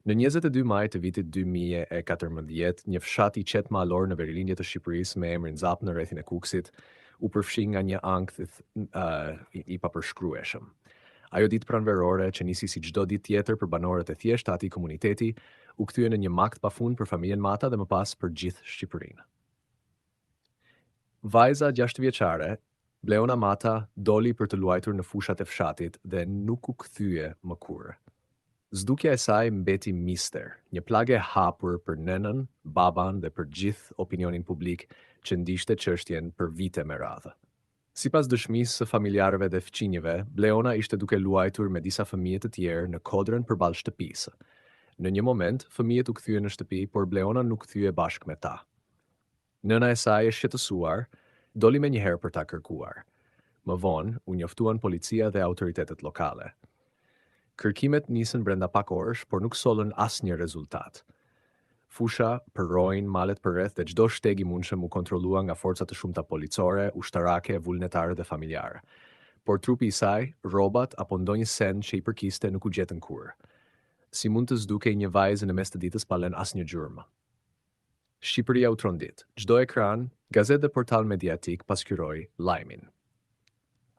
Në 22 maj të vitit 2014, një fshat I qetë malor në verilinje të Shqipërisë me emrin Zap në rrethin e Kukësit, u përfshi nga një ankth I papërshkrueshëm. Ajo ditë pranverore që nisi si çdo ditë tjetër për banorët e thjeshtë të atij komuniteti, u kthye në një makt pafund për familjen Mata dhe më pas për gjithë Shqipërinë. Vajza 6 vjeçare, Bleona Mata, doli për të luajtur në fushat e fshatit dhe nuk u kthye më kurrë. Zhdukja e saj mbeti mister, një plagë e hapur për nënën, baban dhe për gjithë opinionin publik që ndiqte çështjen për vite me radhë. Sipas dëshmisë së familjarëve dhe fëmijëve, Bleona ishte duke luajtur me disa fëmijë të tjerë në kodrën përballë shtëpisë. Në një moment, fëmijët u kthye në shtëpi, por Bleona nuk kthye bashkë me ta. Nëna e saj e shqetësuar, doli menjëherë për ta kërkuar. Më vonë, u njoftuan policia dhe autoritetet lokale. Kërkimet nisën brenda pak orësh, por nuk sollën asnjë rezultat. Fusha, përrojnë, malet përreth dhe çdo shteg I mundshëm u kontrollua nga forca të shumta policore, ushtarake, vullnetare dhe familjarë. Por trupi I saj, rrobat apo ndonjë send që I përkiste nuk u gjetën kurrë. Si mund të zdukej një vajzë në mes të ditës pa lënë asnjë gjurmë? Shqipëria u trondit. Çdo ekran, gazetë dhe portal mediatik pasqyroi lajmin.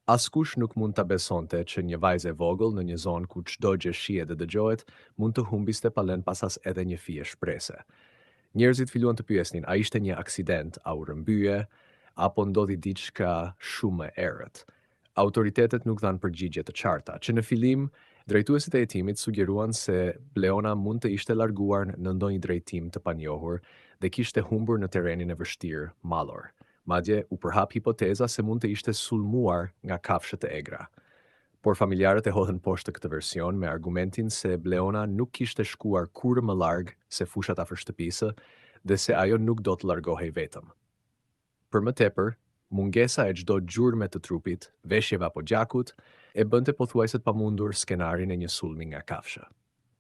Askush nuk mund ta besonte që një vajzë e vogël në një zonë ku çdo gjë shihet dhe dëgjohet mund të humbiste pa lënë pasas edhe një fije shprese. Njerëzit filluan të pyesnin, a ishte një aksident, a u rrëmbye, apo ndodhi diçka shumë e errët. Autoritetet nuk dhanë përgjigje të qarta, që në fillim drejtuesit e hetimit sugjeruan se Bleona mund të ishte larguar në ndonjë drejtim të panjohur dhe kishte humbur në terrenin e vështirë mallor. Madje u përhap hipoteza se mund të ishte sulmuar nga kafshët e egra. Por familjarët e hodhën poshtë këtë version me argumentin se Bleona nuk kishte shkuar kurrë më larg se fushat afër shtëpisë dhe se ajo nuk do të largohej vetëm. Për më tepër, mungesa e çdo gjurme të trupit, veshjeve apo gjakut, e bënte pothuajse të pamundur skenarin e një sulmi nga kafshë.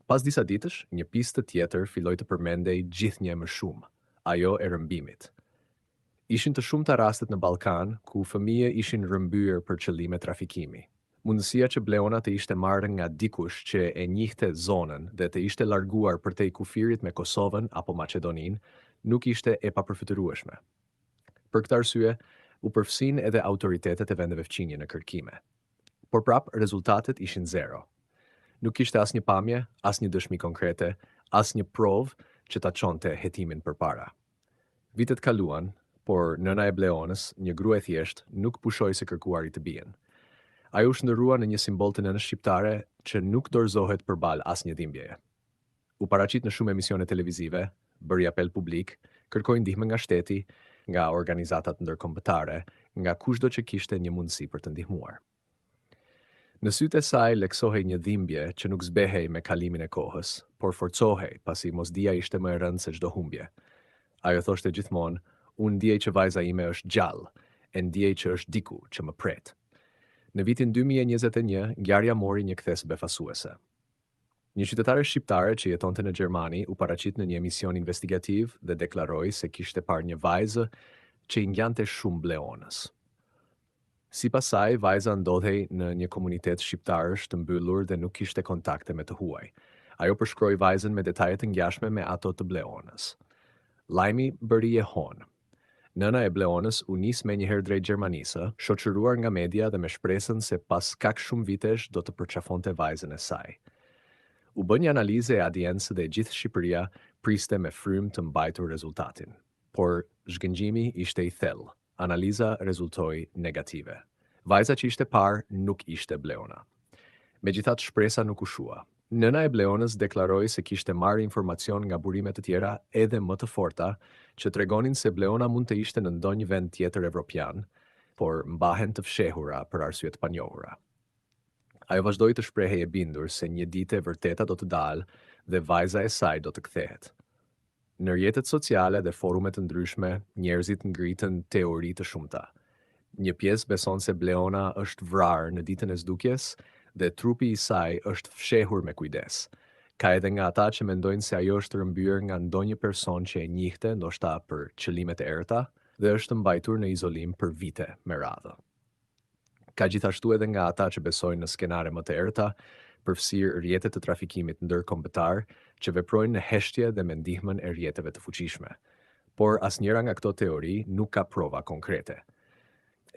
Pas disa ditësh, një pistë tjetër filloi të përmendej gjithnjë më shumë, ajo e rrëmbimit. Ishin të shumta rastet në Ballkan ku fëmijë ishin rrëmbyer për qëllime trafikimi. Mundësia që Bleona të ishte marrë nga dikush që e njihte zonën dhe të ishte larguar përtej kufirit me Kosovën apo Maqedoninë nuk ishte e papërfytyrueshme. Për këtë arsye, u përfshin edhe autoritetet e vendeve fqinje në kërkime. Por prap rezultatet ishin zero. Nuk kishte asnjë pamje, asnjë dëshmi konkrete, asnjë provë që ta çonte hetimin përpara. Vitet kaluan, por nëna e Bleonës, një grua e thjesht, nuk pushoi se kërkuari të bien. Ajo u shndërrua në një simbol të nënës shqiptare që nuk dorëzohet përballë asnjë dhimbjeje. U paraqit në shumë emisione televizive, bëri apel publik, kërkoi ndihmë nga shteti, nga organizatat ndërkombëtare, nga kushdo që kishte një mundësi për të ndihmuar. Në sytë e saj leksohej një dhimbje që nuk zbehej me kalimin e kohës, por forcohej pasi mosdia ishte më e rëndë se çdo humbje. Ajo thoshte gjithmonë, unë ndjej që vajza ime është gjallë, e ndjej që është diku që më pret. Në vitin 2021, ngjarja mori një kthes befasuese. Një qytetare shqiptare që jetonte në Gjermani u paraqit në një emision investigativ dhe deklaroi se kishte parë një vajzë që I ngjante shumë Bleonës. Sipas saj, vajza ndodhej në një komunitet shqiptarësh të mbyllur dhe nuk kishte kontakte me të huaj. Ajo përshkroi vajzën me detaje të ngjashme me ato të Bleonës. Lajmi bëri e honë. Nëna e Bleonës u nis menjëherë drejt Gjermanisë, shoqëruar nga media dhe me shpresën se pas kaq shumë vitesh do të përqafonte vajzën e saj. U bë një analizë e ADN-së dhe gjithë Shqipëria priste me frymë të mbajtur rezultatin. Por zhgëngjimi ishte I thellë. Analiza rezultoi negative. Vajza që ishte parë nuk ishte Bleona. Megjithatë shpresa nuk u shua. Nëna e Bleonës deklaroi se kishte marrë informacion nga burime të tjera edhe më të forta që tregonin se Bleona mund të ishte në ndonjë vend tjetër evropian, por mbahen të fshehura për arsye të panjohura. Ajo vazhdoi të shprehej e bindur se një ditë e vërteta do të dalë dhe vajza e saj do të kthehet. Në rrjetet sociale dhe forume të ndryshme, njerëzit ngritën teori të shumta. Një pjesë beson se Bleona është vrarë në ditën e zdukjes dhe trupi I saj është fshehur me kujdes. Ka edhe nga ata që mendojnë se ajo është rrëmbyer nga ndonjë person që e njihte, ndoshta për qëllime të errëta, dhe është mbajtur në izolim për vite me radhë. Ka gjithashtu edhe nga ata që besojnë në skenare më të errëta, përfshirë rrjetet të trafikimit ndërkombëtar, që veprojnë në heshtje dhe me ndihmën e rrjeteve të fuqishme. Por asnjëra nga këto teori nuk ka prova konkrete.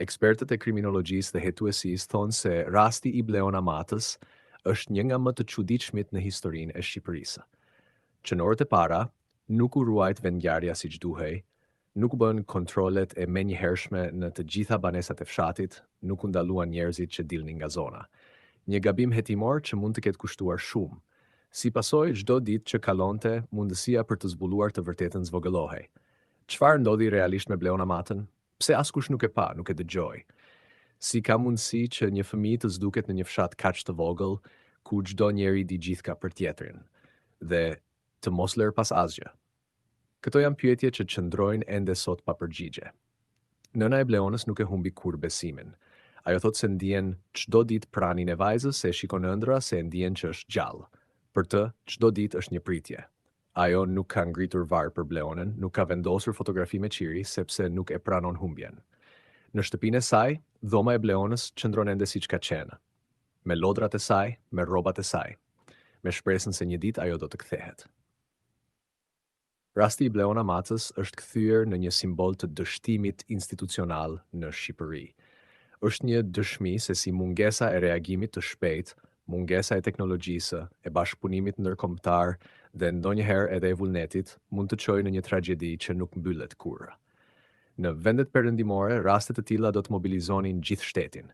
Ekspertët e kriminologjisë dhe hetuesisë thonë se rasti i Bleon Amatës është një nga më të çuditshmit në historinë e Shqipërisë. Që në orët e para, nuk u ruajt vendngjarja siç duhej, nuk u bën kontrollet e menjëhershme në të gjitha banesat e fshatit, nuk u ndaluan njerëzit që dilnin nga zona. Një gabim hetimor që mund të ketë kushtuar shumë. Si pasojë, çdo ditë që kalonte, mundësia për të zbuluar të vërtetën zvogëllohej. Çfarë ndodhi realisht me Bleon Amatën? Pse askush nuk e pa, nuk e dëgjoi? Si ka mundësi që një fëmijë të zduket në një fshat kaq të vogël, ku çdo njeri di gjithka për tjetrin, dhe të mos lërë pas asgjë? Këto janë pyetje që qëndrojnë ende sot pa përgjigje. Nëna e Bleonës nuk e humbi kur besimin. Ajo thot se ndjen çdo ditë pranin e vajzës, se shikon ëndra, se ndjen që është gjallë. Për të, çdo ditë është një pritje. Ajo nuk ka ngritur varë për Bleonën, nuk ka vendosur fotografi me qiri, sepse nuk e pranon humbjen. Në shtëpinë e saj, dhoma e Bleonës qëndron ende siç ka qenë, me lodrat e saj, me rrobat e saj, me shpresën se një ditë ajo do të kthehet. Rasti i Bleon Amatës është kthyer në një simbol të dështimit institucional në Shqipëri. Është një dëshmi se si mungesa e reagimit të shpejt, mungesa e teknologjisë, e bashkëpunimit ndërkombëtar dhe ndonjëherë edhe e vullnetit mund të çojë në një tragjedi që nuk mbyllet kurrë. Në vendet perëndimore, raste të tilla do të mobilizonin gjithë shtetin.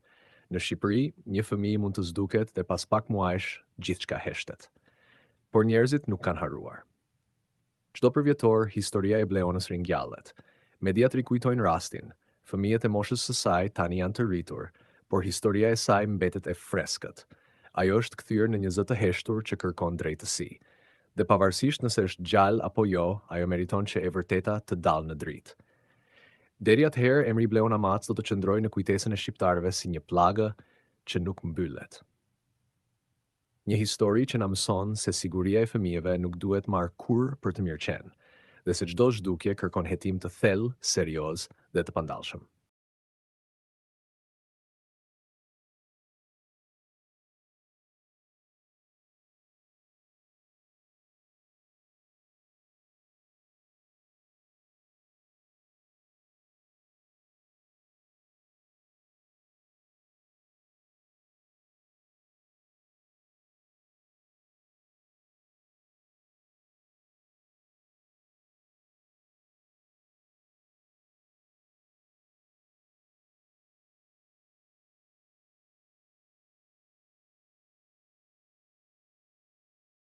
Në Shqipëri, një fëmijë mund të zduket dhe pas pak muajsh gjithçka heshtet. Por njerëzit nuk kanë harruar. Çdo përvjetor, historia e Bleonës ringjallet. Mediat rikujtojnë rastin. Fëmijët e moshës së saj tani janë të rritur, por historia e saj mbetet e freskët. Ajo është kthyer në një zë të heshtur që kërkon drejtësi. Dhe pavarësisht nëse është gjallë apo jo, ajo meriton që e vërteta të dalë në dritë. Deri atëherë, emri Bleon Amatës do të qëndrojë në kujtesën e shqiptarëve si një plagë që nuk mbyllet. Një histori që na mëson se siguria e fëmijëve nuk duhet marrë kurrë për të mirëqenë, dhe se çdo zhdukje kërkon hetim të thellë, serioz dhe të pandallshëm.